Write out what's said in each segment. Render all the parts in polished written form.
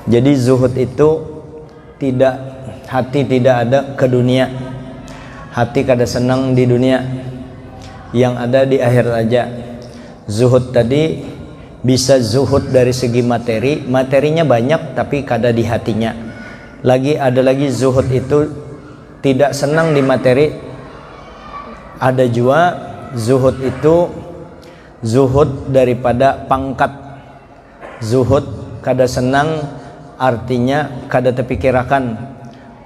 Jadi zuhud itu hati tidak ada ke dunia. Hati kada senang di dunia, yang ada di akhirat aja. Zuhud tadi bisa zuhud dari segi materi, materinya banyak tapi kada di hatinya. Ada lagi zuhud itu tidak senang di materi. Ada juga zuhud itu zuhud daripada pangkat. Zuhud kada senang artinya kada terpikirakan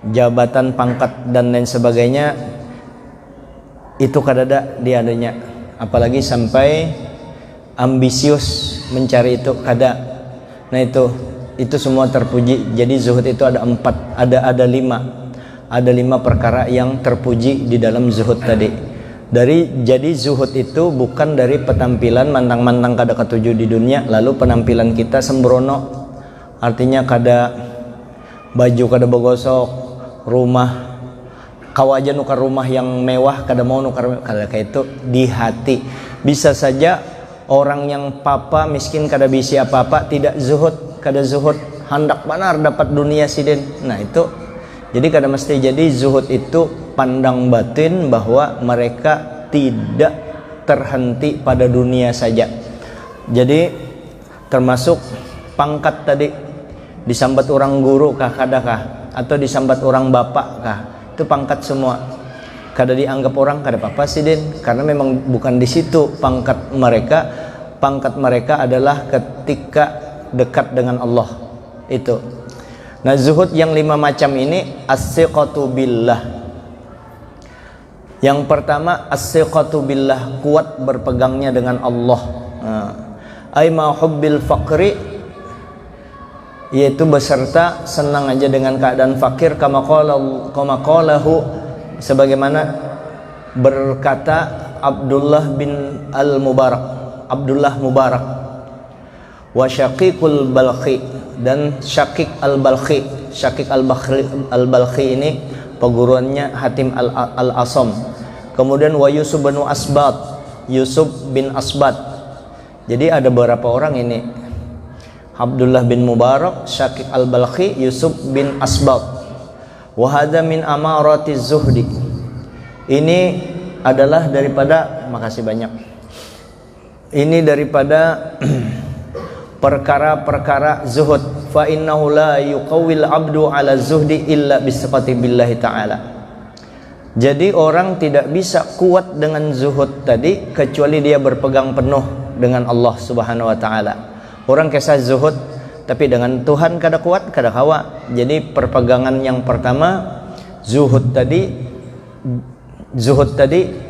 jabatan, pangkat dan lain sebagainya, itu kada ada di adanya. Apalagi sampai ambisius mencari itu kada. Nah itu semua terpuji. Jadi zuhud itu ada lima perkara yang terpuji di dalam zuhud tadi. Jadi zuhud itu bukan dari penampilan mantang-mantang kada ketujuh di dunia, lalu penampilan kita sembrono, artinya kada baju kada bogosok, rumah kau aja nukar rumah yang mewah kada mau nukar, kada kayak itu di hati. Bisa saja orang yang papa miskin kada bisi apa-apa, tidak zuhud, kada zuhud, hendak benar dapat dunia sidin. Nah itu jadi kada mesti. Jadi zuhud itu pandang batin bahwa mereka tidak terhenti pada dunia saja. Jadi termasuk pangkat tadi, disambat orang guru kah kadakah, atau disambat orang bapak kah, itu pangkat semua. Kada dianggap orang kada apa-apa sidin, karena memang bukan di situ pangkat mereka. Pangkat mereka adalah ketika dekat dengan Allah itu. Nah zuhud yang 5 macam ini as-siqatu billah. Yang pertama as-siqatu billah, kuat berpegangnya dengan Allah. Aima hubbil faqri, yaitu beserta senang aja dengan keadaan fakir, kama qalahu, sebagaimana berkata Abdullah Mubarak wa Syaqiqul Balkhi, dan Syaqiq al-Balkhi. Syaqiq al-Balkhi ini perguruannya Hatim al-Asam. Kemudian wa Yusuf bin Asbat. Jadi ada beberapa orang ini, Abdullah bin Mubarak, Syaqiq al-Balkhi, Yusuf bin Asbat. Wa hadza min amarati zuhdi. Ini adalah daripada, makasih banyak. Ini daripada perkara-perkara zuhud. Fa innahu la yuqawwil abdu ala zuhdi illa bisifati billahi ta'ala. Jadi orang tidak bisa kuat dengan zuhud tadi kecuali dia berpegang penuh dengan Allah Subhanahu wa taala. Orang kisah zuhud tapi dengan Tuhan kada kuat, kada kawa. Jadi perpegangan yang pertama zuhud tadi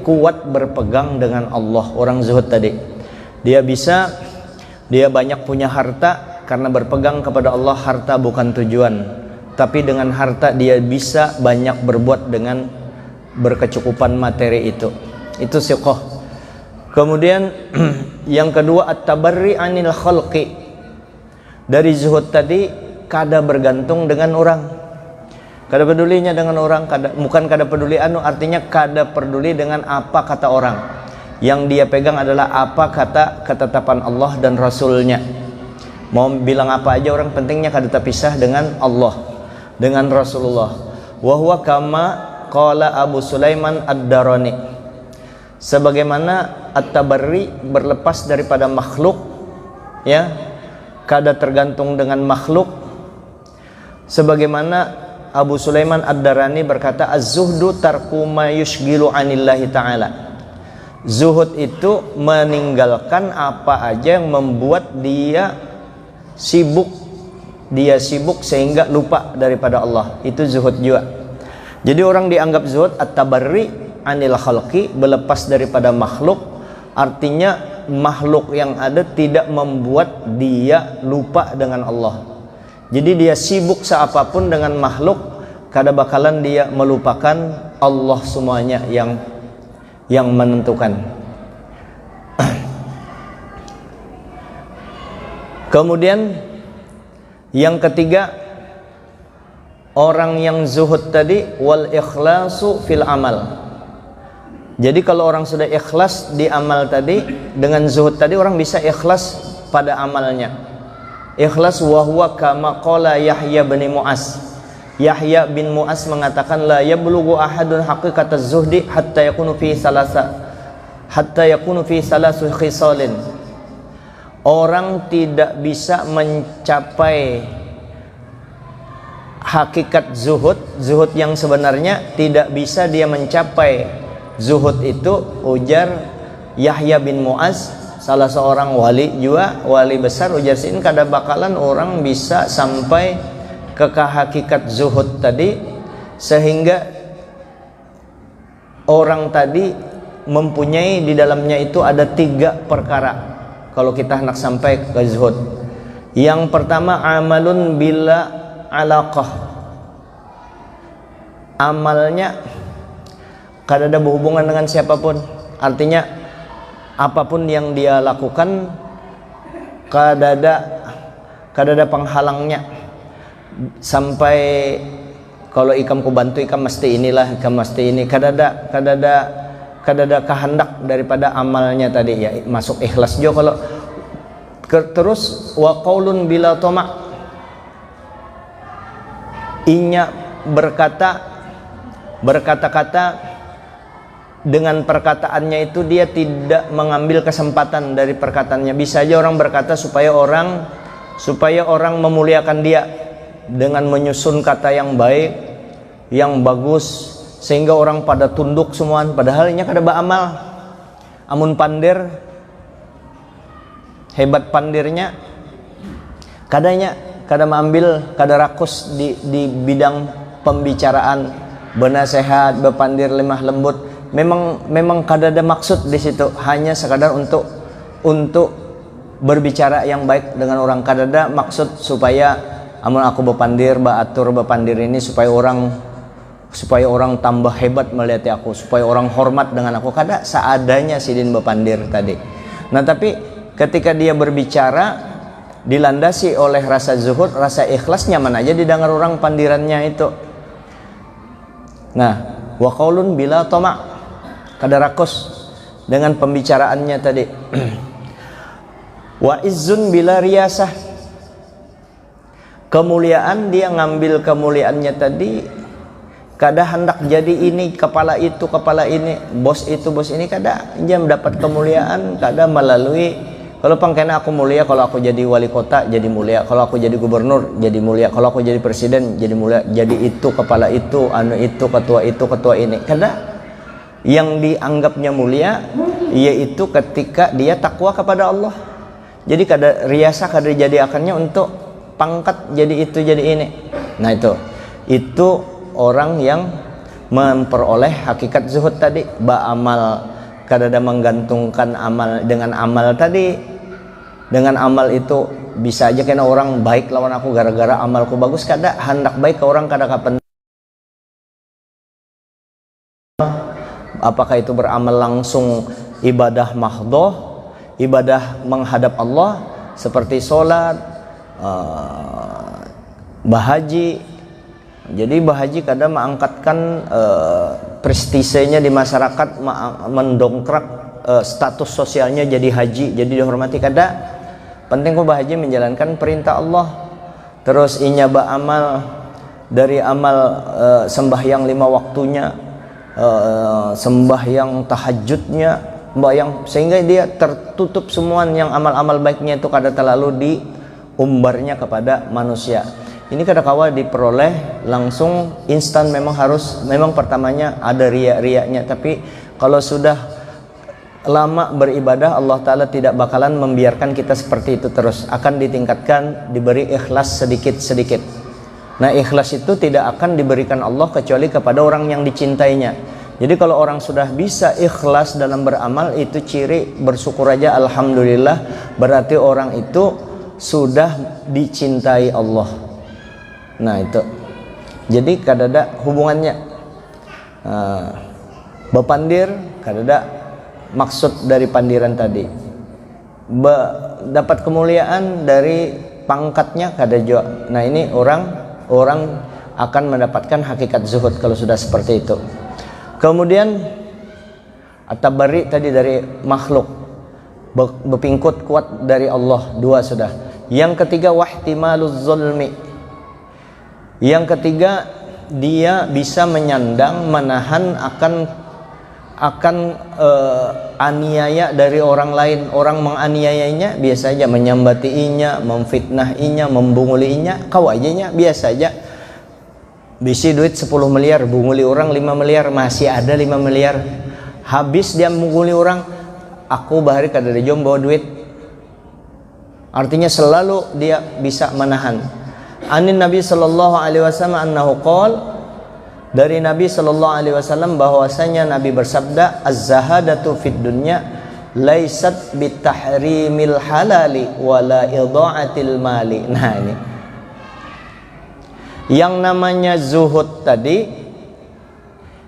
kuat berpegang dengan Allah. Orang zuhud tadi dia banyak punya harta karena berpegang kepada Allah. Harta bukan tujuan, tapi dengan harta dia bisa banyak berbuat dengan berkecukupan materi itu siqah. Kemudian yang kedua at-tabarri anil khalqi. Dari zuhud tadi kada bergantung dengan orang, kada pedulinya dengan orang, bukan kada peduli artinya kada peduli dengan apa kata orang. Yang dia pegang adalah apa kata ketetapan Allah dan Rasulnya. Mau bilang apa aja orang, pentingnya kada terpisah dengan Allah, dengan Rasulullah. Wa huwa kama qala Abu Sulaiman ad-Darani, sebagaimana at-tabarri berlepas daripada makhluk, ya, kada tergantung dengan makhluk. Sebagaimana Abu Sulaiman ad-Darani berkata, az-zuhdu tarku ma yushgilu anillahi ta'ala. Zuhud itu meninggalkan apa aja yang membuat dia sibuk sehingga lupa daripada Allah. Itu zuhud juga. Jadi orang dianggap zuhud at-tabarri anil khalqi, berlepas daripada makhluk, artinya makhluk yang ada tidak membuat dia lupa dengan Allah. Jadi dia sibuk seapapun dengan makhluk, kada bakalan dia melupakan Allah semuanya yang menentukan. Kemudian yang ketiga, orang yang zuhud tadi wal ikhlasu fil amal. Jadi kalau orang sudah ikhlas di amal tadi, dengan zuhud tadi orang bisa ikhlas pada amalnya. Ikhlas wa huwa kama qala Yahya bin Mu'az. Yahya bin Mu'az mengatakan la yablughu ahadun haqiqataz zuhdi hatta yakunu fi salasu khisalin. Orang tidak bisa mencapai hakikat zuhud, zuhud yang sebenarnya tidak bisa dia mencapai zuhud itu, ujar Yahya bin Mu'az, salah seorang wali juga, wali besar, ujar sin kada bakalan orang bisa sampai ke hakikat zuhud tadi, sehingga orang tadi mempunyai di dalamnya itu ada 3 perkara kalau kita hendak sampai ke zuhud. Yang pertama, amalun bila alaqah, amalnya kada ada berhubungan dengan siapapun, artinya apapun yang dia lakukan kada ada penghalangnya. Sampai kalau ikam ku bantu ikam mesti inilah, ikam mesti ini, kada ada kehendak daripada amalnya tadi, ya masuk ikhlas juga. Kalau terus wa qaulun bila tama', inya berkata-kata dengan perkataannya itu dia tidak mengambil kesempatan dari perkataannya. Bisa aja orang berkata supaya orang memuliakan dia dengan menyusun kata yang baik, yang bagus, sehingga orang pada tunduk semua, padahal inya kada beramal. Amun pandir, hebat pandirnya, kada mengambil, kada rakus di bidang pembicaraan, benasehat, bepandir lemah lembut. Memang kada ada maksud di situ, hanya sekadar untuk berbicara yang baik dengan orang. Kada ada maksud supaya amun aku bepandir, baatur bepandir ini supaya orang tambah hebat melihat aku, supaya orang hormat dengan aku. Kada, seadanya sidin bepandir tadi. Nah, tapi ketika dia berbicara dilandasi oleh rasa zuhud, rasa ikhlas, nyaman aja didengar orang pandirannya itu. Nah, wa qaulun bila tama', kada rakus dengan pembicaraannya tadi. Wa izzun bila riyasah, kemuliaan, dia ngambil kemuliaannya tadi, kada hendak jadi ini, kepala itu, kepala ini, bos itu, bos ini, kada. Dia mendapat kemuliaan kada melalui, kalau pangkena aku mulia, kalau aku jadi wali kota jadi mulia, kalau aku jadi gubernur jadi mulia, kalau aku jadi presiden jadi mulia, jadi itu, kepala itu, anu itu, ketua ini, kada. Yang dianggapnya mulia yaitu ketika dia takwa kepada Allah. Jadi kada riasa, kada dijadikannya untuk pangkat jadi itu, jadi ini. Nah, itu orang yang memperoleh hakikat zuhud tadi. Ba'amal, kada ada menggantungkan amal dengan amal tadi. Dengan amal itu bisa aja kena orang baik lawan aku gara-gara amalku bagus, kada. Hendak baik ke orang kada kapan. Apakah itu beramal langsung ibadah mahdhah, ibadah menghadap Allah seperti sholat, bahaji. Jadi bahaji kadang mengangkatkan prestisenya di masyarakat, mendongkrak status sosialnya jadi haji, jadi dihormati. Kada penting kok bahaji menjalankan perintah Allah. Terus inya beramal dari amal sembahyang 5 waktunya, sembahyang tahajudnya, sembahyang, sehingga dia tertutup semua yang amal-amal baiknya itu kada terlalu diumbarnya kepada manusia. Ini kada kawa diperoleh langsung instan, memang pertamanya ada riak-riaknya, tapi kalau sudah lama beribadah, Allah Ta'ala tidak bakalan membiarkan kita seperti itu terus, akan ditingkatkan, diberi ikhlas sedikit-sedikit. Nah, ikhlas itu tidak akan diberikan Allah kecuali kepada orang yang dicintainya. Jadi kalau orang sudah bisa ikhlas dalam beramal, itu ciri bersyukur aja, alhamdulillah, berarti orang itu sudah dicintai Allah. Nah, itu jadi kada ada hubungannya bepandir, kada ada maksud dari pandiran tadi. Dapat kemuliaan dari pangkatnya, kada juga. Nah, ini orang akan mendapatkan hakikat zuhud kalau sudah seperti itu. Kemudian at-tabari tadi dari makhluk, berpingkut kuat dari Allah, 2 sudah. Yang ketiga wahtimaluz zulmi. Yang ketiga dia bisa menyandang, menahan akan aniaya dari orang lain. Orang menganiayanya biasa aja, menyambatiinya, memfitnahinya, membungulinya, kawajanya biasa aja. Bisi duit 10 miliar, bunguli orang 5 miliar, masih ada 5 miliar. Habis dia mengguli orang, aku bahari kada ada jom bawa duit. Artinya selalu dia bisa menahan. Anin Nabi sallallahu alaihi wasallam annahu qala, dari Nabi sallallahu alaihi wasallam bahwasanya Nabi bersabda, az-zahadatu fid dunya laisat bitahrimil halali wala idha'atil mali. Nah ini yang namanya zuhud tadi,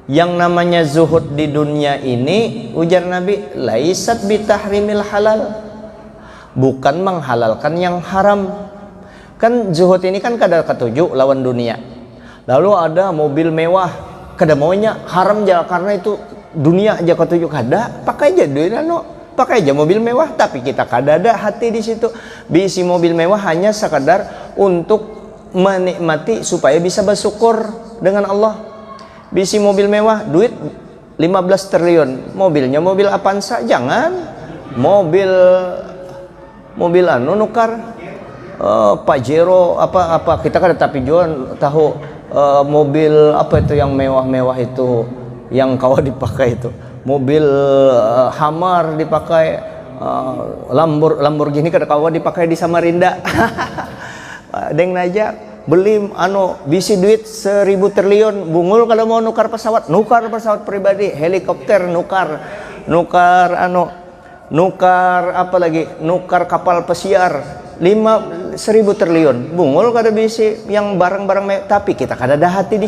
yang namanya zuhud di dunia ini, ujar Nabi, laisat bitahrimil halal, bukan menghalalkan yang haram. Kan zuhud ini kan kada ketujuh lawan dunia. Lalu ada mobil mewah, kada maunya haram aja karena itu dunia aja ketujuh, kada pakai aja duit pakai aja mobil mewah, tapi kita kada ada hati di situ. Bisi mobil mewah hanya sekadar untuk menikmati supaya bisa bersyukur dengan Allah. Bisi mobil mewah, duit 15 triliun, mobilnya mobil Avanza, jangan mobil nukar Pajero apa kita kan tapi jual tahu mobil apa itu yang mewah-mewah itu yang kau dipakai itu mobil Hummer dipakai, Lamborghini kada kau dipakai di Samarinda. Deng aja beli bisi duit 1000 triliun, bungul kalau mau nukar pesawat pribadi, helikopter nukar apa lagi, nukar kapal pesiar 1000 triliun, bungul kada bisi yang barang-barang tapi kita kada ada hati di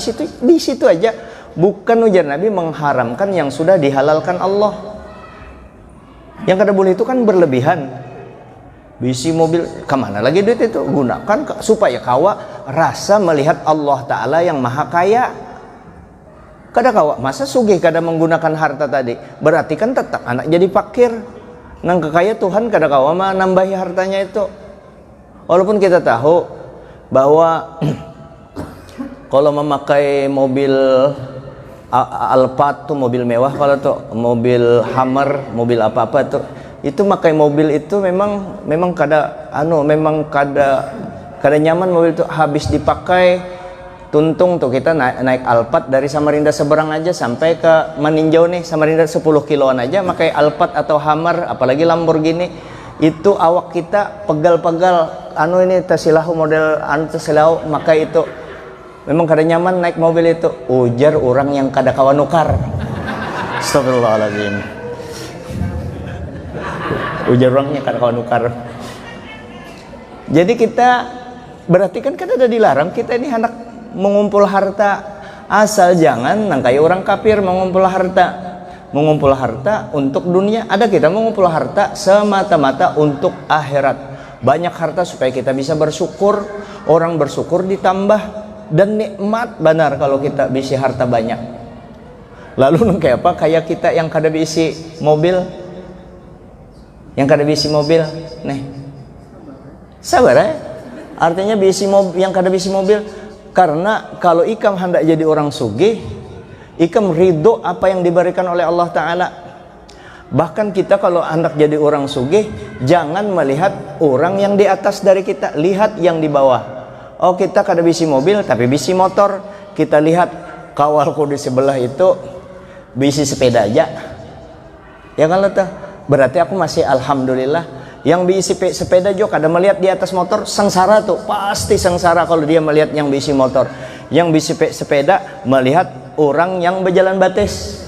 situ aja. Bukan ujar Nabi mengharamkan yang sudah dihalalkan Allah. Yang kada boleh itu kan berlebihan. Bisi mobil, kemana lagi duit itu? Gunakan supaya kawa rasa melihat Allah Ta'ala yang maha kaya. Kada kawa, masa sugih kada menggunakan harta tadi? Berarti kan tetap anak jadi fakir. Nang kekaya Tuhan kada kawa nambahi hartanya itu. Walaupun kita tahu bahwa kalau memakai mobil Alphard tuh mobil mewah, kalau tuh mobil Hummer, mobil apa-apa tuh, itu makai mobil itu memang kada memang kada nyaman mobil itu. Habis dipakai tuntung tuh kita naik Alphard dari Samarinda seberang aja sampai ke Maninjau nih, Samarinda 10 kiloan aja makai Alphard atau Hummer, apalagi Lamborghini, itu awak kita pegal-pegal ini tasilahu model tasilahu, makai itu memang kada nyaman naik mobil itu. Ujar orang yang kada kawan nukar. Astagfirullahaladzim. Ujar orangnya kada kawan nukar. Jadi kita berarti kan kada ada dilarang kita ini hendak mengumpul harta, asal jangan nangkai orang kafir mengumpul harta untuk dunia. Ada kita mengumpul harta semata-mata untuk akhirat. Banyak harta supaya kita bisa bersyukur, orang bersyukur ditambah, dan nikmat benar kalau kita bisi harta banyak. Lalu kayak apa? Kayak kita yang kada bisi mobil, nih sabar ya. Artinya bisi mobil, yang kada bisi mobil, karena kalau ikam hendak jadi orang sugih, ikam ridho apa yang diberikan oleh Allah Ta'ala. Bahkan kita kalau hendak jadi orang sugih, jangan melihat orang yang di atas dari kita, lihat yang di bawah. Oh, kita kada bisi mobil tapi bisi motor, kita lihat kawalku di sebelah itu bisi sepeda aja, ya kan, berarti aku masih alhamdulillah. Yang bisi sepeda juga kada melihat di atas motor, sengsara tuh, pasti sengsara kalau dia melihat yang bisi motor. Yang bisi sepeda melihat orang yang berjalan batis.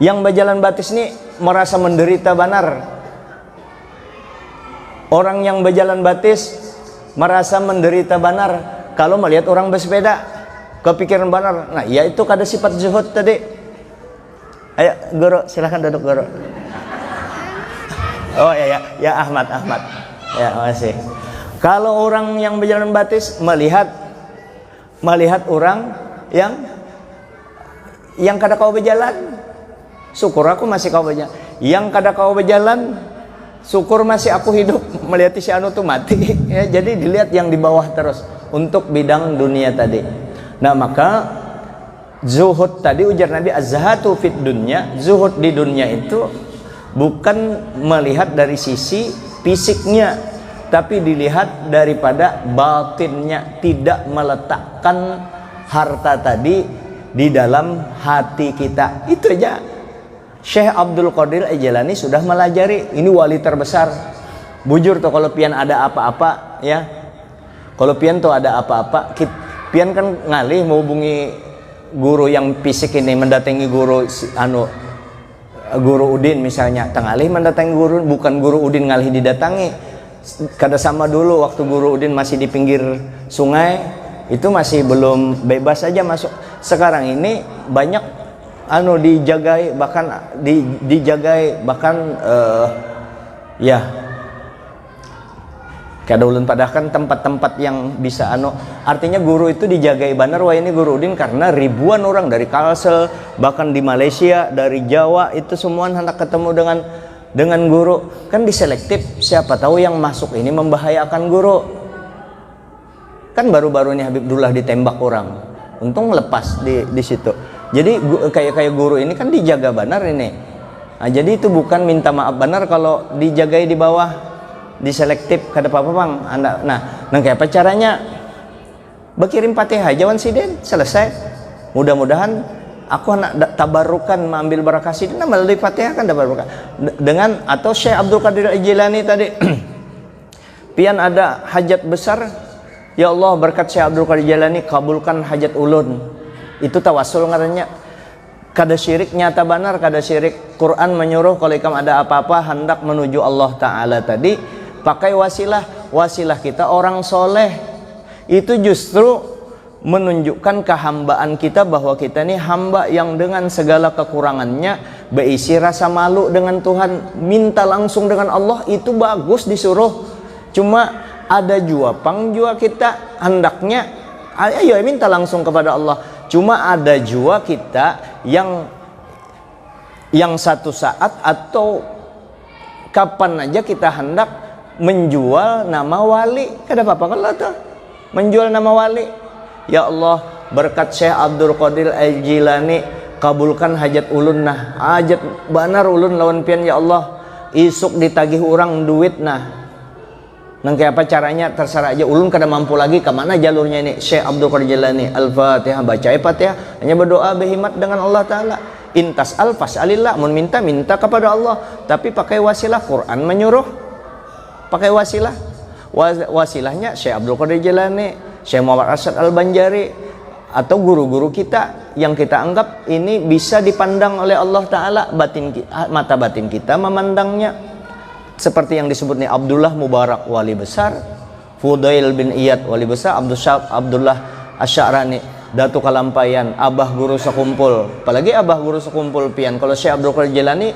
Yang berjalan batis ini merasa menderita benar. Orang yang berjalan batis merasa menderita benar kalau melihat orang bersepeda, kepikiran benar. Nah, ya itu kada sifat zuhud tadi. Ayo guru, silahkan duduk guru. Oh ya Ahmad. Ya, makasih. Kalau orang yang berjalan batis melihat orang yang kada kau berjalan, syukur aku masih kau berjalan. Yang kada kau berjalan syukur masih aku hidup melihat si anu tuh mati. Ya, jadi dilihat yang di bawah terus untuk bidang dunia tadi. Nah, maka zuhud tadi ujar Nabi, az-zahatu fid dunya, zuhud di dunia itu bukan melihat dari sisi fisiknya, tapi dilihat daripada batinnya, tidak meletakkan harta tadi di dalam hati kita. Itu aja. Syekh Abdul Qadir Al-Jilani sudah melajari, ini wali terbesar. Bujur tuh kalau pian ada apa-apa ya. Kalau pian tuh ada apa-apa, pian kan ngalih mau hubungi guru yang fisik ini, mendatangi guru Guru Udin misalnya, tengalih mendatangi guru, bukan Guru Udin ngalih didatangi. Kada sama dulu waktu Guru Udin masih di pinggir sungai, itu masih belum bebas aja masuk. Sekarang ini banyak dijagai, bahkan dijagai bahkan ya kada ulun padahkan tempat-tempat yang bisa artinya guru itu dijagai banar. Wah, ini Guru Udin karena ribuan orang dari Kalsel, bahkan di Malaysia, dari Jawa, itu semua hendak ketemu dengan guru. Kan diselektif, siapa tahu yang masuk ini membahayakan guru. Kan baru-baru ini Habib Dullah ditembak orang, untung lepas di situ. Jadi kayak guru ini kan dijaga banar ini. Nah, jadi itu bukan minta maaf banar kalau dijagai di bawah, diselektif kada apa-apa bang. Nah kayak apa caranya? Berkirim Fatihah aja wan siden selesai. Mudah-mudahan aku anak tabarukan mengambil barakah siden melalui Fatihah kan tabarukan. Dengan atau Syekh Abdul Qadir Al-Jilani tadi pian ada hajat besar, ya Allah berkat Syekh Abdul Qadir Al-Jilani kabulkan hajat ulun. Itu tawasul ngarannya. Kada syirik nyata banar, kada syirik. Quran menyuruh kalau ikam ada apa-apa hendak menuju Allah Ta'ala tadi, pakai wasilah kita orang soleh. Itu justru menunjukkan kehambaan kita, bahwa kita ini hamba yang dengan segala kekurangannya berisi rasa malu dengan Tuhan, minta langsung dengan Allah. Itu bagus disuruh. Cuma ada jua kita hendaknya ayo minta langsung kepada Allah. Cuma ada jua kita yang satu saat atau kapan aja kita hendak menjual nama wali. Kada apa-apa kalau tuh menjual nama wali. Ya Allah berkat Syekh Abdul Qadir Al-Jilani kabulkan hajat ulun nah. Hajat banar ulun lawan pian ya Allah. Isuk ditagih orang duit nah. Nang kayak apa caranya terserah aja, ulun kada mampu lagi kemana jalurnya ini. Syekh Abdul Qadir Jilani Al-Fatihah, baca Fatihah, hanya berdoa berhimat dengan Allah Ta'ala. Intas al-fas'alillah, mun minta kepada Allah, tapi pakai wasilah. Quran menyuruh pakai wasilah. Wasilahnya Syekh Abdul Qadir Jilani, Syekh Muhammad Arsyad Al-Banjari, atau guru-guru kita yang kita anggap ini bisa dipandang oleh Allah Ta'ala, mata batin kita memandangnya. Seperti yang disebut nih Abdullah Mubarak wali besar, Fudail bin Iyad wali besar, Abdullah Asy'arani, Datu Kalampayan, Abah Guru Sekumpul. Apalagi Abah Guru Sekumpul pian. Kalau Syekh Abdul Qadir Jilani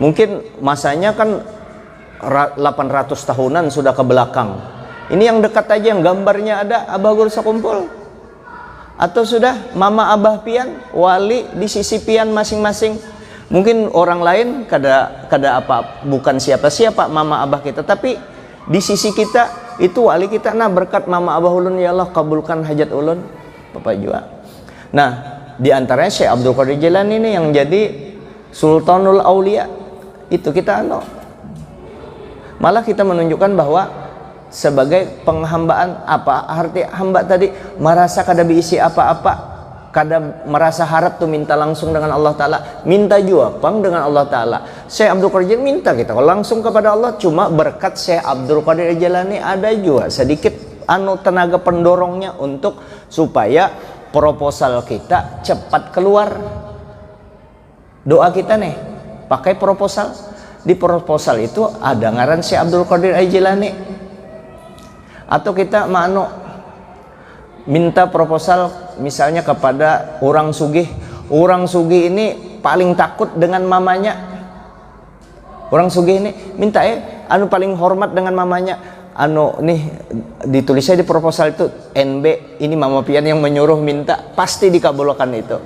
mungkin masanya kan 800 tahunan sudah ke belakang. Ini yang dekat aja, yang gambarnya ada Abah Guru Sekumpul. Atau sudah Mama Abah pian, wali di sisi pian masing-masing. Mungkin orang lain kada apa, bukan siapa-siapa Mama Abah kita, tapi di sisi kita itu wali kita. Nah berkat Mama Abah ulun ya Allah kabulkan hajat ulun Bapak jua. Nah di antaranya Syekh Abdul Qadir Jilani ini yang jadi Sultanul Aulia. Itu kita malah kita menunjukkan bahwa sebagai penghambaan, apa arti hamba tadi, merasa kada diisi apa-apa, kada merasa harap tuh minta langsung dengan Allah Ta'ala, minta juga pang dengan Allah Ta'ala. Syekh Abdul Qadir minta kita langsung kepada Allah. Cuma berkat Syekh Abdul Qadir Jilani ada juga sedikit tenaga pendorongnya untuk supaya proposal kita cepat keluar. Doa kita nih pakai proposal. Di proposal itu ada ngaran Syekh Abdul Qadir Jilani. Atau kita minta proposal misalnya kepada orang sugih. Orang sugih ini paling takut dengan mamanya. Orang sugih ini minta paling hormat dengan mamanya. Nih ditulisnya di proposal itu NB, ini Mama Pian yang menyuruh minta, pasti dikabulkan itu.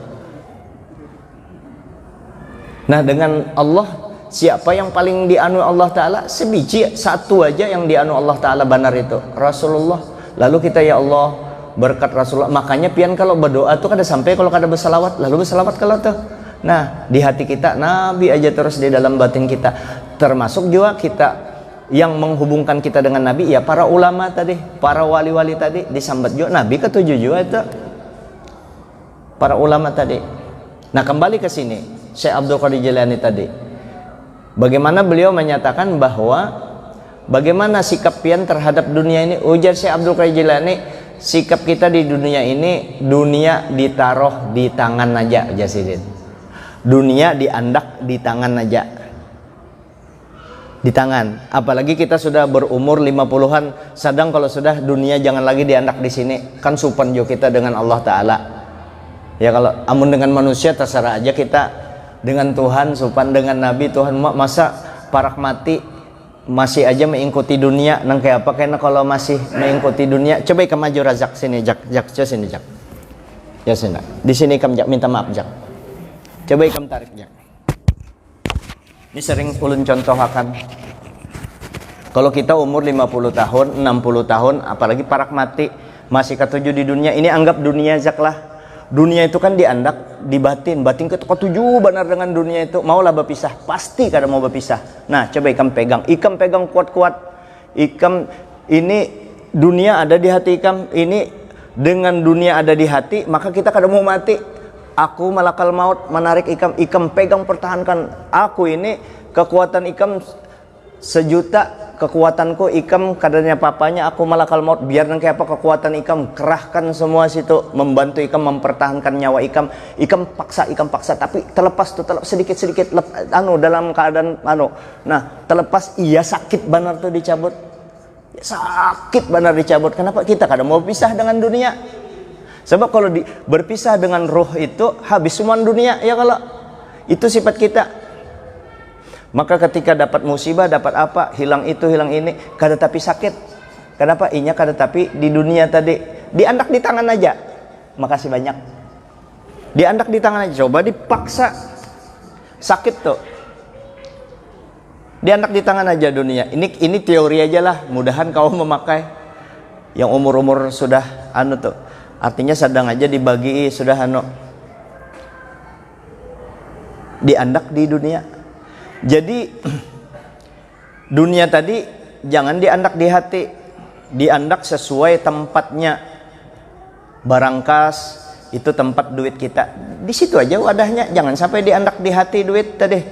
Nah dengan Allah siapa yang paling dianu Allah Ta'ala? Sebiji, satu aja yang dianu Allah Ta'ala benar itu, Rasulullah. Lalu kita, ya Allah, berkat Rasulullah. Makanya pian kalau berdoa tuh kada sampai kalau kada bersalawat, lalu bersalawat kalau tuh. Nah, di hati kita Nabi aja terus di dalam batin kita. Termasuk juga kita yang menghubungkan kita dengan Nabi, ya para ulama tadi, para wali-wali tadi disambat juga Nabi ketujuh juga itu. Para ulama tadi. Nah, kembali ke sini, Syekh Abdul Qadir Jilani tadi. Bagaimana beliau menyatakan bahwa bagaimana sikap pian terhadap dunia ini? Ujar Syekh Abdul Qadir Jilani, sikap kita di dunia ini, dunia ditaruh di tangan aja, Jasidin. Dunia diandak di tangan aja. Di tangan. Apalagi kita sudah berumur 50-an, sedang kalau sudah dunia jangan lagi diandak di sini. Kan supan juga kita dengan Allah Ta'ala. Ya kalau amun dengan manusia terserah aja kita, dengan Tuhan supan, dengan Nabi Tuhan masa parak mati masih aja mengikuti dunia nang kayak apa, karena kalau masih mengikuti dunia. Coba ikam maju Razak sini, Jak sini, Jak. Ya sini. Di sini ikam Jak, minta maaf Jak. Coba ikam tarik Jak. Ini sering ulun contohakan. Kalau kita umur 50 tahun, 60 tahun, apalagi parak mati masih ketujuh di dunia, ini anggap dunia Jak lah. Dunia itu kan diandak di batin ketujuh benar dengan dunia itu, maulah berpisah, pasti kada mau berpisah. Nah, coba ikam pegang kuat-kuat. Ikam ini dunia ada di hati ikam, ini dengan dunia ada di hati, maka kita kada mau mati. Aku malakal maut menarik ikam pegang, pertahankan. Aku ini kekuatan ikam sejuta, kekuatanku ikam kadarnya papanya, aku malakal maut, biar nangke apa kekuatan ikam, kerahkan semua situ, membantu ikam mempertahankan nyawa ikam paksa, tapi terlepas sedikit dalam keadaan nah terlepas, iya sakit benar tuh dicabut, sakit benar dicabut. Kenapa? Kita kadang mau pisah dengan dunia. Sebab kalau berpisah dengan roh itu habis semua dunia, ya kalau itu sifat kita. Maka ketika dapat musibah, dapat apa, hilang itu, hilang ini, kada tapi sakit. Kenapa? Inya kada tapi di dunia tadi, diandak di tangan aja. Makasih banyak. Diandak di tangan aja, coba dipaksa. Sakit tuh. Diandak di tangan aja dunia. Ini teori aja lah, mudahan kau memakai. Yang umur-umur sudah tuh. Artinya sedang aja dibagi, sudah diandak di dunia. Jadi dunia tadi jangan diandak di hati, diandak sesuai tempatnya. Barang kas itu tempat duit kita, di situ aja wadahnya. Jangan sampai diandak di hati duit tadi.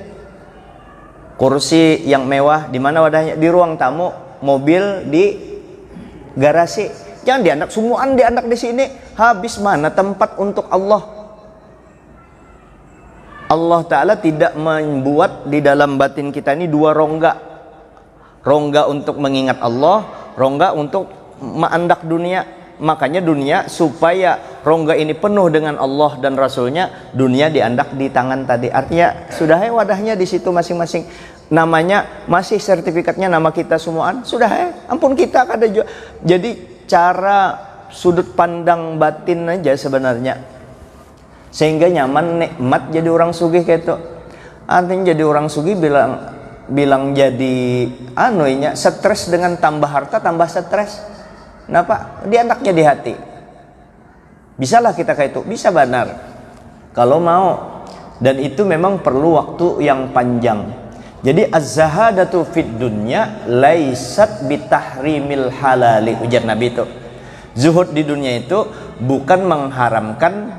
Kursi yang mewah di mana wadahnya? Di ruang tamu, mobil di garasi. Jangan diandak semuaan, diandak di sini. Habis mana tempat untuk Allah? Allah Ta'ala tidak membuat di dalam batin kita ini dua rongga. Rongga untuk mengingat Allah, rongga untuk mengandak dunia. Makanya dunia, supaya rongga ini penuh dengan Allah dan Rasulnya, dunia diandak di tangan tadi. Artinya sudah wadahnya di situ masing-masing. Namanya masih sertifikatnya nama kita semuaan. Sudah ampun kita kada juga. Jadi cara sudut pandang batin aja sebenarnya, sehingga nyaman nikmat jadi orang sugih kayak itu. Artinya jadi orang sugih bilang jadi stres dengan tambah harta tambah stres. Kenapa? Dianaknya di hati. Bisalah kita kayak itu, bisa benar kalau mau, dan itu memang perlu waktu yang panjang. Jadi az-zahadatu fid dunya laisat bitahrimil halali, ujar Nabi itu. Zuhud di dunia itu bukan mengharamkan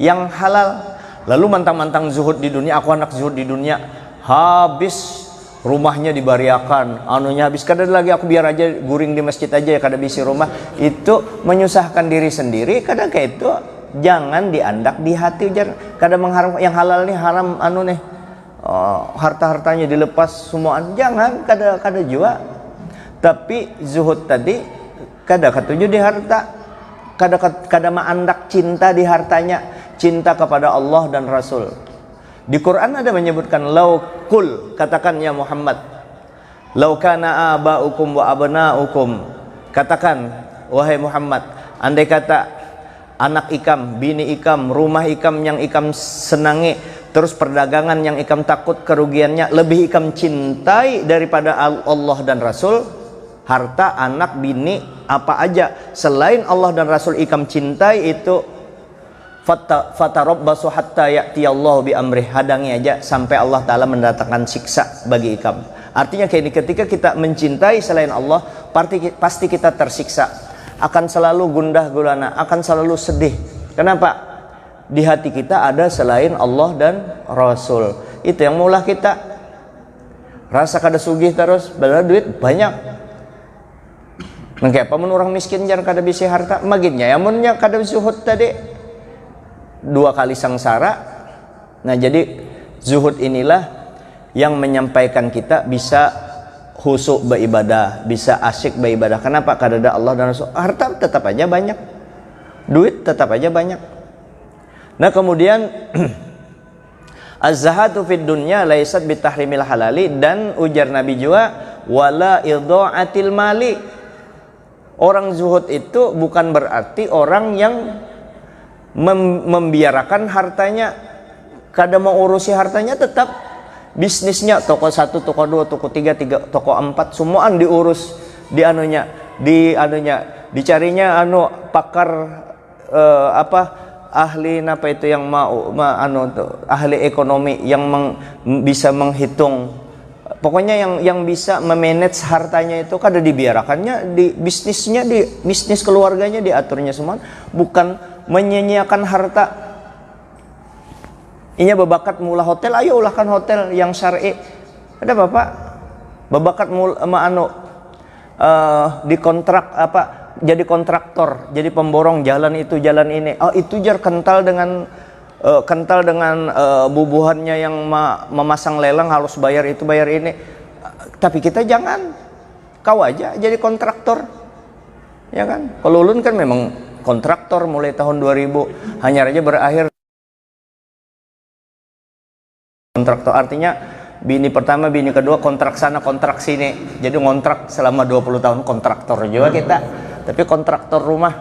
yang halal. Lalu mantang-mantang zuhud di dunia, aku anak zuhud di dunia, habis rumahnya dibariakan, habis, kada lagi aku biar aja guring di masjid aja ya, kada bisi rumah. Itu menyusahkan diri sendiri. Kadang kayak itu jangan diandak di hati, ujar. Kada mengharam yang halal nih, haram harta-hartanya dilepas semuaan, jangan, kada jua. Tapi zuhud tadi kada ketujuh di harta, kada maandak cinta di hartanya, cinta kepada Allah dan Rasul. Di Quran ada menyebutkan laukul, katakan ya Muhammad, laukana abaukum wa abnaukum, katakan wahai Muhammad, andai kata anak ikam, bini ikam, rumah ikam yang ikam senangi, Terus perdagangan yang ikam takut kerugiannya lebih ikam cintai daripada Allah dan Rasul. Harta, anak, bini, apa aja selain Allah dan Rasul ikam cintai itu, fatarabbasu hatta ya'tiyallahu bi amrih, hadangi aja sampai Allah Ta'ala mendatangkan siksa bagi ikam. Artinya kayak ini, ketika kita mencintai selain Allah, pasti kita tersiksa, akan selalu gundah gulana, akan selalu sedih. Kenapa? Di hati kita ada selain Allah dan Rasul. Itu yang maulah kita rasa kada sugih terus, padahal duit banyak. Nangke apa mun orang miskin jangan kada bisi harta, maginnya ya munnya kada zuhud tadi 2 kali sangsara. Nah, jadi zuhud inilah yang menyampaikan kita bisa khusyuk beribadah, bisa asyik beribadah. Kenapa? Kada ada Allah dan Rasul, harta tetap aja banyak, duit tetap aja banyak. Nah, kemudian az-zahadu fid dunya laisat bitahrimil halali, dan ujar Nabi juga wala idha'atil mali. Orang zuhud itu bukan berarti orang yang membiarkan hartanya, kada mau urusi hartanya, tetap bisnisnya toko 1, toko 2, toko 3, toko 4 semuaan diurus, dicarinya pakar ahli apa itu yang ahli ekonomi yang bisa menghitung, pokoknya yang bisa memanage hartanya itu kada dibiarkannya, di bisnisnya, di bisnis keluarganya diaturnya semua, bukan menyanyiakan harta. Inya babakat mula hotel, ayo ulahkan hotel yang syar'i. Ada bapak babakat dikontrak jadi kontraktor, jadi pemborong jalan itu jalan ini. Oh, itu jar kental dengan bubuhannya yang memasang lelang harus bayar itu bayar ini. Tapi kita jangan, kau aja jadi kontraktor, ya kan? Kalau ulun kan memang kontraktor mulai tahun 2000, hanya aja berakhir kontraktor. Artinya bini pertama, bini kedua kontrak sana kontrak sini, jadi ngontrak selama 20 tahun, kontraktor juga kita. Tapi kontraktor rumah.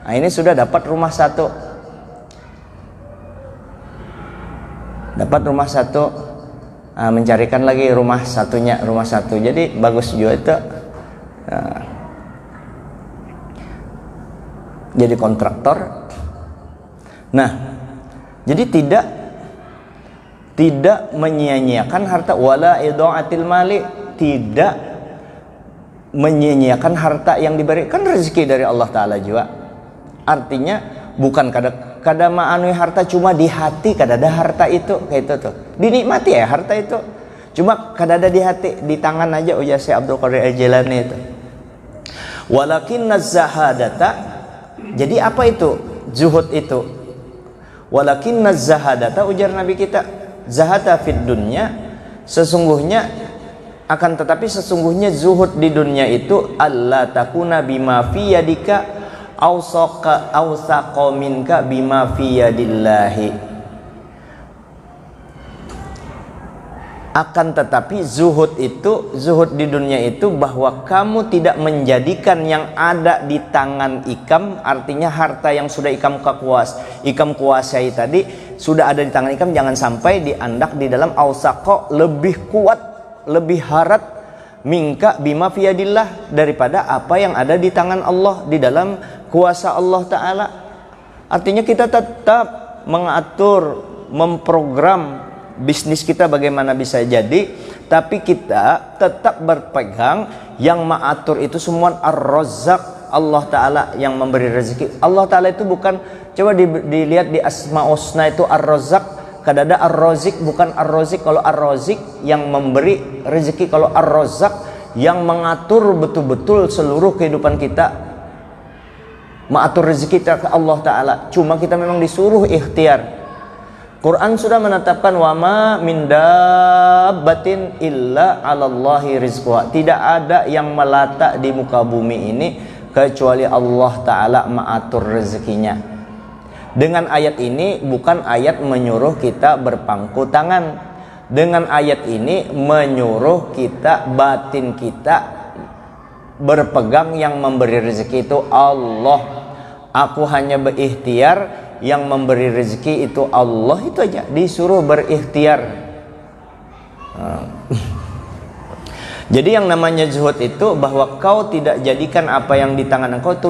Nah, ini sudah dapat rumah satu, mencarikan lagi rumah satu, jadi bagus juga itu. Nah, jadi kontraktor. Nah, jadi tidak menyia-nyiakan harta, wala idha'atil mali, tidak menyia-nyiakan harta yang diberikan, rezeki dari Allah Ta'ala juga. Artinya bukan kada ma'anui harta cuma di hati, kada ada harta itu kayak itu tuh, dinikmati ya harta itu, cuma kada ada di hati, di tangan aja. Ujar Syekh Abdul Qadir Al-Jilani itu, walakinnaz zahadata. Jadi apa itu zuhud itu? Walakinnaz zahadata, ujar Nabi kita, zahada fid dunya, sesungguhnya akan tetapi sesungguhnya zuhud di dunia itu alla takuna bima fi yadika awsaqa minka bima fi yadillahi. Akan tetapi zuhud di dunia itu bahwa kamu tidak menjadikan yang ada di tangan ikam, artinya harta yang sudah ikam kuasai tadi sudah ada di tangan ikam, jangan sampai diandak di dalam awsaqa, lebih kuat, lebih harat minka bima fiyadillah, daripada apa yang ada di tangan Allah, di dalam kuasa Allah Ta'ala. Artinya kita tetap mengatur, memprogram bisnis kita bagaimana bisa jadi, tapi kita tetap berpegang yang mengatur itu semua Ar-Razzaq, Allah Ta'ala yang memberi rezeki. Allah Ta'ala itu bukan, coba dilihat di Asma'ul Husna itu Ar-Razzaq, kada ada Ar-Razik, bukan Ar-Razik. Kalau Ar-Razik yang memberi rezeki, kalau Ar-Razzaq yang mengatur betul-betul seluruh kehidupan kita, mengatur rezeki kita ke Allah Ta'ala. Cuma kita memang disuruh ikhtiar. Quran sudah menetapkan wama min dabbatin illa 'alallahi rizquha. Tidak ada yang melata di muka bumi ini kecuali Allah Ta'ala mengatur rezekinya. Dengan ayat ini bukan ayat menyuruh kita berpangku tangan. Dengan ayat ini menyuruh kita, batin kita berpegang yang memberi rezeki itu Allah. Aku hanya berikhtiar yang memberi rezeki itu Allah itu aja, disuruh berikhtiar. Jadi yang namanya zuhud itu bahwa kau tidak jadikan apa yang di tangan engkau itu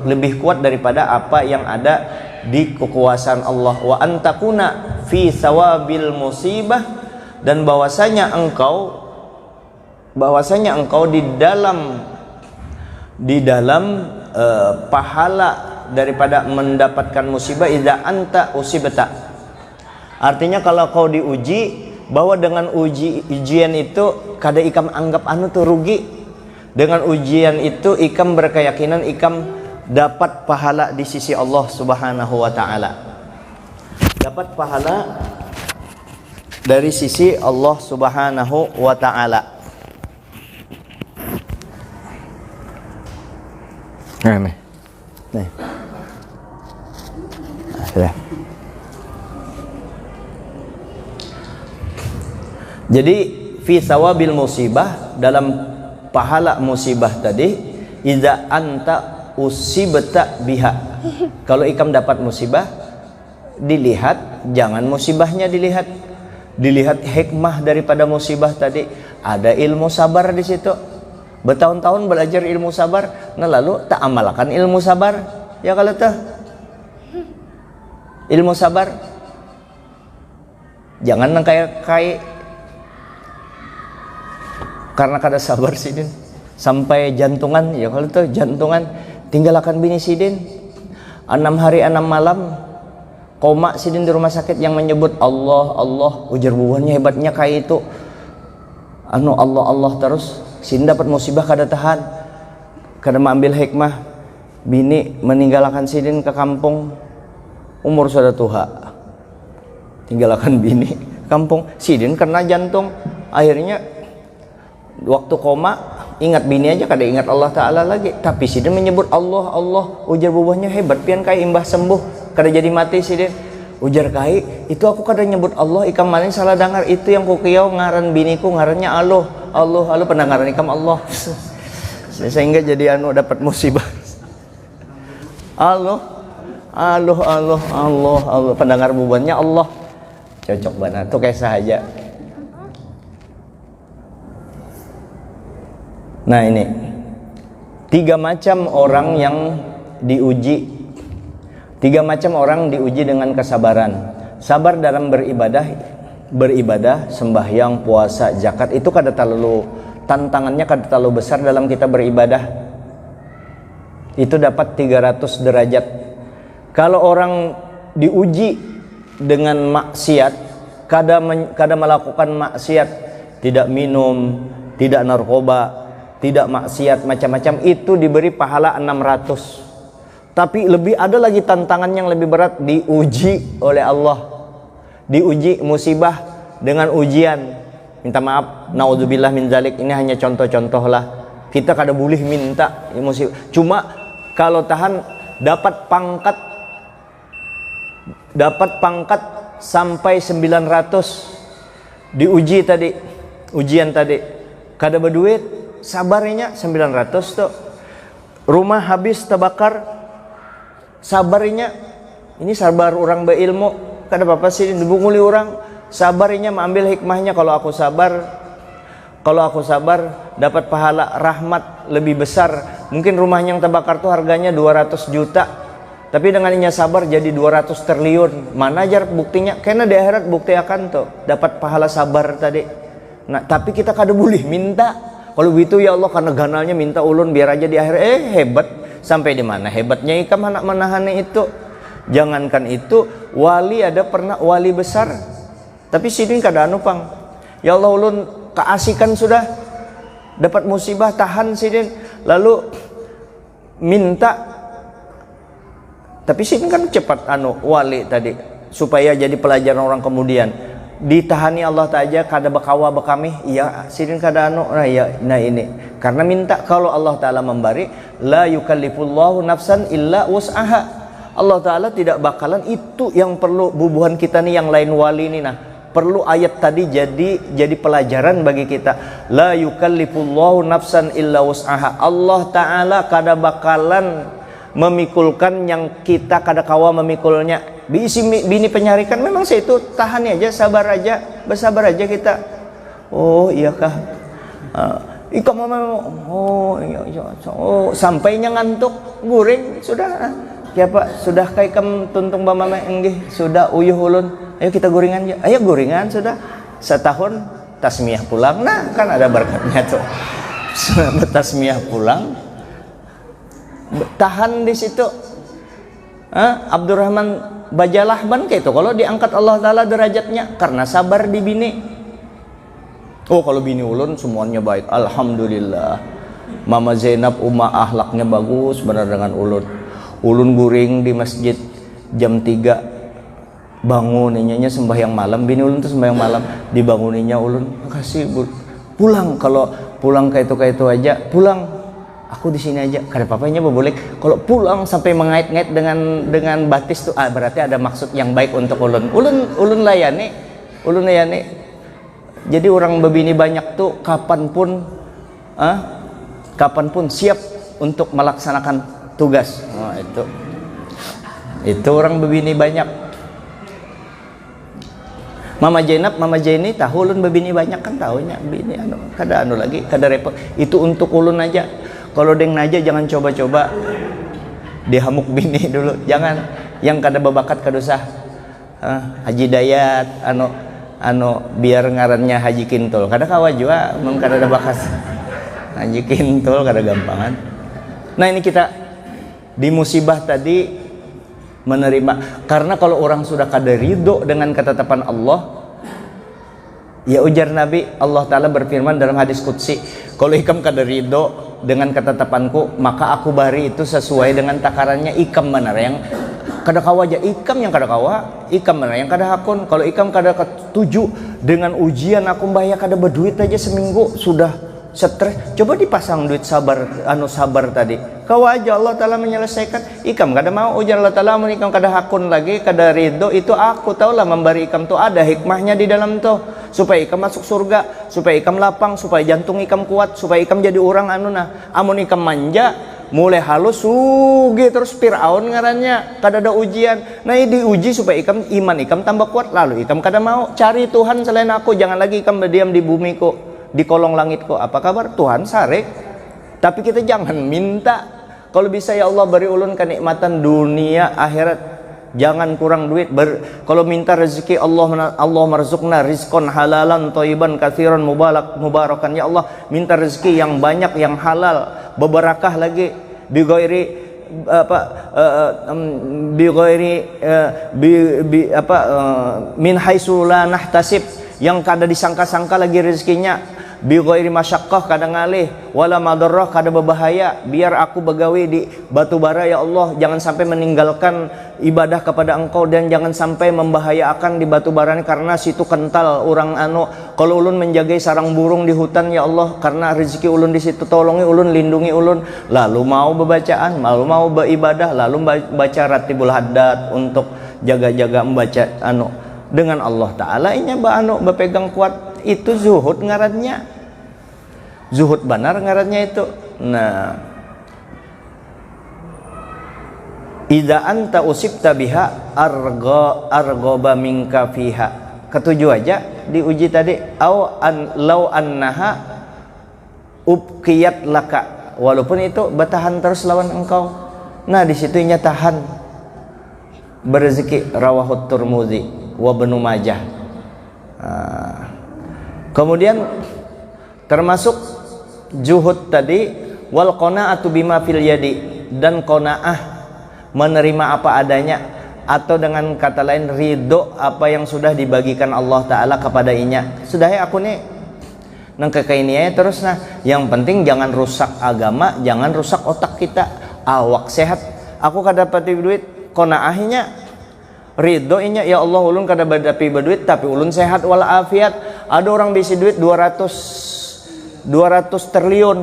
lebih kuat daripada apa yang ada di kekuasaan Allah. Wa antakuna fi sawabil musibah, dan bahwasanya engkau di dalam pahala daripada mendapatkan musibah idza anta usibta. Artinya kalau kau diuji, bahwa dengan ujian itu kada ikam anggap anu tuh rugi. Dengan ujian itu ikam berkeyakinan ikam dapat pahala di sisi Allah Subhanahu wa taala. Dapat pahala dari sisi Allah Subhanahu wa taala. Nih. Sudah. Jadi fi sawabil musibah, dalam pahala musibah tadi, idza anta usibta biha. Kalau ikam dapat musibah, dilihat, jangan musibahnya dilihat. Dilihat hikmah daripada musibah tadi. Ada ilmu sabar di situ. Bertahun-tahun belajar ilmu sabar, nah lalu tak amalkan ilmu sabar. Ya kalau tuh ilmu sabar, jangan kayak karena kada sabar sidin sampai jantungan. Ya kalau tuh jantungan, tinggalkan bini sidin 6 hari 6 malam koma sidin di rumah sakit yang menyebut Allah Allah, ujar buahnya hebatnya kayak itu anu Allah Allah terus. Sidin dapat musibah kada tahan, kada mengambil hikmah. Bini meninggalkan sidin ke kampung, umur sudah tua, tinggalkan bini kampung. Sidin kena jantung, akhirnya waktu koma ingat bini aja, kada ingat Allah Ta'ala lagi. Tapi sidin menyebut Allah Allah, ujar buahnya hebat pian kai imbah sembuh, kada jadi mati sidin. Ujar kai, itu aku kada nyebut Allah, ikam malin salah dengar. Itu yang kukiau ngaran biniku ngarannya Allah Allah Allah, pendengaran ikam Allah. Sehingga jadi anu dapat musibah. Allah Allah Allah Allah Allah, pendengar bubannya Allah. Cocok banget tuh kayak sahaja. Nah ini 3 macam orang yang diuji. 3 macam orang diuji dengan kesabaran. Sabar dalam beribadah, sembahyang, puasa, zakat, itu kada terlalu, tantangannya kada terlalu besar dalam kita beribadah. Itu dapat 300 derajat. Kalau orang diuji dengan maksiat, kada melakukan maksiat, tidak minum, tidak narkoba, tidak maksiat macam-macam, itu diberi pahala 600. Tapi lebih ada lagi tantangan yang lebih berat, diuji oleh Allah. Diuji musibah dengan ujian. Minta maaf, naudzubillah min zalik, ini hanya contoh-contoh lah. Kita kada boleh minta musibah. Cuma kalau tahan dapat pangkat sampai 900 diuji tadi, ujian tadi. Kada berduit, sabarnya 900 tuh. Rumah habis terbakar, sabarnya ini sabar orang berilmu, kada apa-apa sih dibunguli orang. Sabarnya mengambil hikmahnya, kalau aku sabar dapat pahala rahmat lebih besar. Mungkin rumah yang terbakar tuh harganya 200 juta, tapi dengan inya sabar jadi 200 triliun. Mana ajar buktinya? Karena di akhirat bukti akan tuh dapat pahala sabar tadi. Nah, tapi kita kada boleh minta. Kalau begitu ya Allah, karena ganalnya minta ulun biar aja di akhirat. Hebat. Sampai di mana hebatnya ikam anak menahannya itu. Jangankan itu, wali ada pernah wali besar, tapi sidin kada anu pang. Ya Allah ulun keasikan sudah dapat musibah, tahan sidin, lalu minta. Tapi sidin kan cepat anu wali tadi supaya jadi pelajaran orang kemudian. Ditahani Allah ta'ala kada bakawa bekami, iya sidin kada anu. Nah ini karena minta. Kalau Allah Ta'ala memberi, la yukallifullahu nafsan illa wus'aha. Allah Ta'ala tidak bakalan, itu yang perlu bubuhan kita nih yang lain wali nih. Nah perlu ayat tadi jadi pelajaran bagi kita. La yukallifullahu nafsan illa wus'aha. Allah Ta'ala kada bakalan memikulkan yang kita kada kawa memikulnya. Bisi bini penyarikan, memang saya itu tahan aja, sabar aja, bersabar aja kita. Oh iya kah? Ikam oh iya, iya. Oh sampainya ngantuk, guring sudah. Ya Pak, sudah kayak ikam tuntung bama enggih, sudah uyuh ulun. Ayo kita guringan aja. Ayo guringan sudah. Setahun tasmiyah pulang. Nah, kan ada berkatnya tuh. Tasmiyah pulang. Tahan di situ. Abdurrahman Bajalah ban kayak itu kalau diangkat Allah Ta'ala derajatnya karena sabar di bini. Oh kalau bini ulun semuanya baik, alhamdulillah. Mama Zainab akhlaknya bagus benar dengan ulun. Ulun guring di masjid jam 3 banguninnya sembahyang malam. Bini ulun tuh sembahyang malam, dibanguninnya ulun makasih pulang. Kalau pulang kayak itu aja pulang, aku di sini aja, kada papanya boleh. Kalau pulang sampai mengait-ngait dengan batis tuh, berarti ada maksud yang baik untuk ulun. Ulun layani. Jadi orang bebini banyak tuh kapanpun siap untuk melaksanakan tugas. Itu orang bebini banyak. Mama Jaini tahu ulun bebini banyak kan tahunya bini kada lagi kada repot. Itu untuk ulun aja. Kalau deng aja jangan coba-coba dihamuk bini dulu, jangan. Yang kada babakat kada usah. Haji Dayat biar ngarannya Haji Kintul. Kada kawa juga mun kada ada bakat. Haji Kintul kada gampangan. Nah, ini kita di musibah tadi menerima, karena kalau orang sudah kada ridho dengan ketetapan Allah, ya ujar Nabi, Allah Ta'ala berfirman dalam hadis qudsi, kalau ikam kada ridho dengan ketetapanku, maka aku bari itu sesuai dengan takarannya. Ikam benar yang kada kawa aja, ikam yang kada kawa, ikam benar yang kada hakun. Kalau ikam kada ketuju dengan ujian, aku mbahya kada berduit aja seminggu sudah stres. Coba dipasang duit sabar tadi, kawa aja Allah Ta'ala menyelesaikan. Ikam kada mau, ujar Allah Ta'ala, ikam kada hakun lagi, kada ridho, itu aku tahulah memberi ikam tuh ada hikmahnya di dalam tuh, supaya ikam masuk surga, supaya ikam lapang, supaya jantung ikam kuat, supaya ikam jadi orang amun ikam manja mulai halus sugi terus Fir'aun ngarannya, kada ada ujian. Nah ini diuji supaya iman ikam tambah kuat, lalu ikam kada mau cari Tuhan selain aku. Jangan lagi ikam berdiam di bumi ko, di kolong langit ko. Apa kabar? Tuhan sarik. Tapi kita jangan minta. Kalau bisa ya Allah beri ulun kenikmatan dunia akhirat, jangan kurang duit. Kalau minta rezeki Allah marzukna rizqan halalan thayyiban katsiran mubarakan. Ya Allah, minta rezeki yang banyak, yang halal, berbarakah lagi, min haitsu la nahtasib, yang kada disangka-sangka lagi rezekinya. Bi ghairi masyaqqah kada ngalih, wala madarrah kada berbahaya. Biar aku begawi di batu bara ya Allah, jangan sampai meninggalkan ibadah kepada Engkau, dan jangan sampai membahayakan di batu bara karena situ kental orang kalau ulun menjagai sarang burung di hutan ya Allah, karena rezeki ulun di situ, tolongi ulun, lindungi ulun. Lalu mau bebacaan, lalu mau beribadah, lalu baca ratibul haddad untuk jaga-jaga membaca dengan Allah Ta'ala ini berpegang kuat. Itu zuhud ngarannya, zuhud benar ngarannya itu. Nah, idza anta usibta biha arghaba minka fiha. Ketujuh aja diuji tadi, law annaha ubqiyat laka, walaupun itu bertahan terus lawan engkau. Nah di situnya tahan berezeki. Rawahut Tirmidzi wa Ibnu Majah. Kemudian termasuk zuhud tadi wal qanaatu bima fil yadi, dan qanaah menerima apa adanya, atau dengan kata lain ridho apa yang sudah dibagikan Allah Ta'ala kepada inya. Sudah ya aku nih nang kekaininya terus. Nah yang penting jangan rusak agama, jangan rusak otak kita, awak sehat. Aku kada dapat duit, qanaahnya ridho inya, ya Allah ulun kada badapi berduit tapi ulun sehat walafiat. Ada orang bisi duit 200 triliun,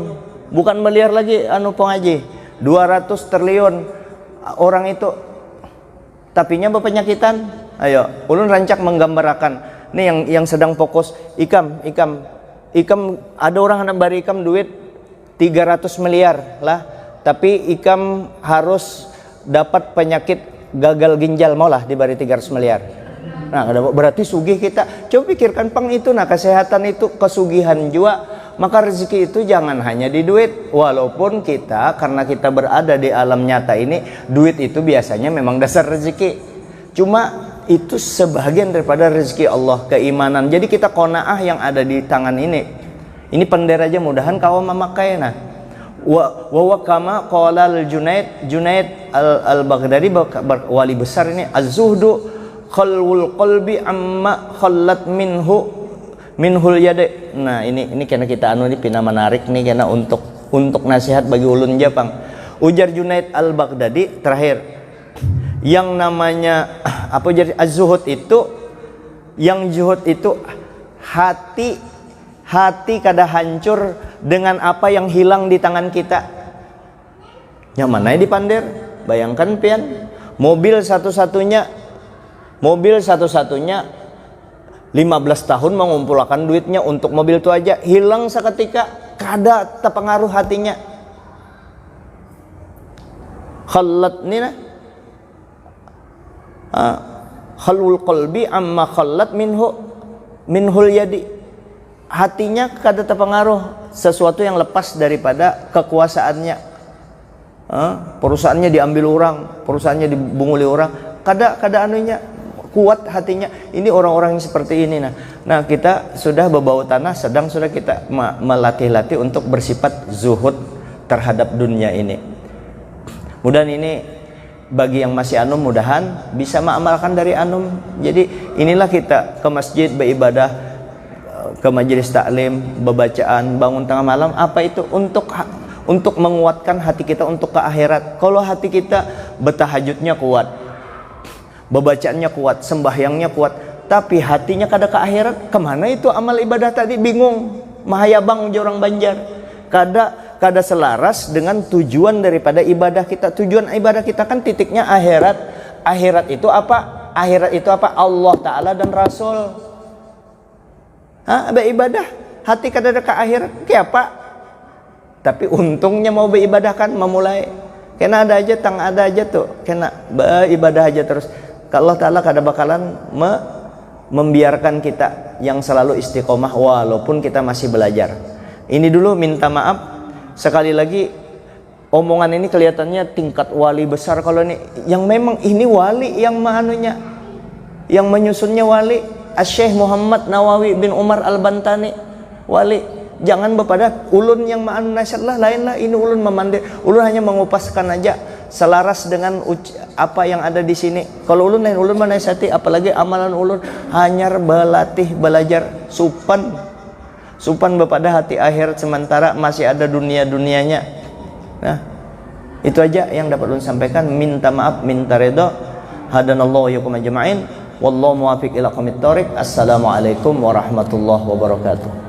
bukan miliar lagi pengaji, 200 triliun orang itu, tapinya berpenyakitan. Ayo ulun rancak menggambarkan nih yang sedang fokus ikam ada orang hendak bari ikam duit 300 miliar lah, tapi ikam harus dapat penyakit gagal ginjal maulah diberi 300 miliar. Nah, berarti sugih kita. Coba pikirkan pang itu, nah kesehatan itu kesugihan juga. Maka rezeki itu jangan hanya di duit. Walaupun kita, karena kita berada di alam nyata ini, duit itu biasanya memang dasar rezeki. Cuma itu sebahagian daripada rezeki Allah, keimanan. Jadi kita qanaah yang ada di tangan ini. Ini pendera aja, mudahan kau memakai. Nah, wa kama qala Junaid al-Baghdadi, wali besar ini, az-zuhdu khalwul qalbi amma khallat minhul yade. Nah, ini karena kita ini pina menarik nih, karena untuk nasihat bagi ulun Jepang. Ujar Junaid al-Baghdadi terakhir, yang namanya apa jadi az-zuhud itu, yang zuhud itu hati kada hancur dengan apa yang hilang di tangan kita. Yang mana di pander? Bayangkan pian, mobil satu-satunya 15 tahun mengumpulkan duitnya untuk mobil itu aja, hilang seketika, kada terpengaruh hatinya. Khallat nina khalul qalbi amma khallat minhul yadi. Hatinya kada terpengaruh sesuatu yang lepas daripada kekuasaannya. Perusahaannya diambil orang, perusahaannya dibunguli orang, kada anunya kuat hatinya. Ini orang-orang yang seperti ini. Nah, kita sudah berbau tanah, sudah kita melatih-latih untuk bersifat zuhud terhadap dunia ini. Mudahan ini bagi yang masih anum, mudahan bisa mengamalkan dari anum. Jadi inilah kita ke masjid beribadah, ke majelis taklim, bebacaan, bangun tengah malam. Apa itu? Untuk menguatkan hati kita untuk ke akhirat. Kalau hati kita bertahajudnya kuat, bebacaannya kuat, sembahyangnya kuat, tapi hatinya kada ke akhirat, kemana itu amal ibadah tadi? Bingung, mahayabang jorang Banjar, kada selaras dengan tujuan daripada ibadah kita. Tujuan ibadah kita kan titiknya akhirat. Akhirat itu apa? Akhirat itu apa? Allah Ta'ala dan Rasul. Beribadah, hati kada ke akhirat, kayak apa? Tapi untungnya mau beribadah kan, memulai. Kena ada aja, ada aja tuh, kena beribadah aja terus. Allah Ta'ala kada bakalan membiarkan kita yang selalu istiqomah walaupun kita masih belajar. Ini dulu minta maaf. Sekali lagi, omongan ini kelihatannya tingkat wali besar. Kalau ini, yang memang ini wali yang manunya, yang menyusunnya wali, Syekh Muhammad Nawawi bin Umar Al-Bantani, wali. Jangan bepada ulun yang ma'anu nasihat lah, lain lah. Ini ulun memandir, ulun hanya mengupaskan aja selaras dengan apa yang ada di sini. Kalau ulun lain, ulun menasihati, apalagi amalan ulun hanya berlatih, belajar supan bepada hati akhirat, sementara masih ada dunia-dunianya. Nah, itu aja yang dapat ulun sampaikan. Minta maaf, minta redha. Hadanallahu wa iyyakum ajma'in. Wallahu muwaffiq ila aqwamit thoriq. Assalamualaikum warahmatullahi wabarakatuh.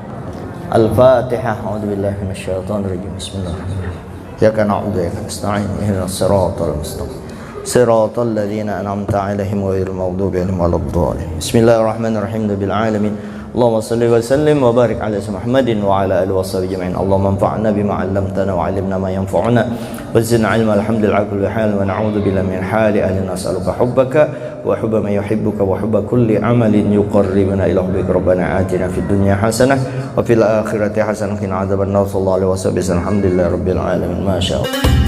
Al-Fatihah. A'udzubillahi minasyaitonir rajim. Bismillahirrahmanirrahim. Iyyaka na'budu wa iyyaka nasta'in. Ihdinas siratal mustaqim. Siratal ladzina an'amta 'alaihim ghairil maghdubi 'alaihim waladdallin. Bismillahirrahmanirrahim. Rabbil alamin. Allahumma shalli wa sallim wa barik ala Muhammadin wa ala alihi washabihi ajma'in. Allahumma anfa'na bima 'allamtana wa 'allimna ma yanfa'una wa zidna 'ilman. Alhamdulillah kulli hal wa na'udzu billahi min hali ahli nas'aluka hubbaka wa hubba man yuhibbuka wa hubba kulli 'amalin yuqarribuna ila hubbika. Rabbana atina fid dunya hasanah wa fil akhirati hasanah wa qina adzabannar. Sallallahu alaihi wasallam. Alhamdulillah rabbil alamin. Masyaallah.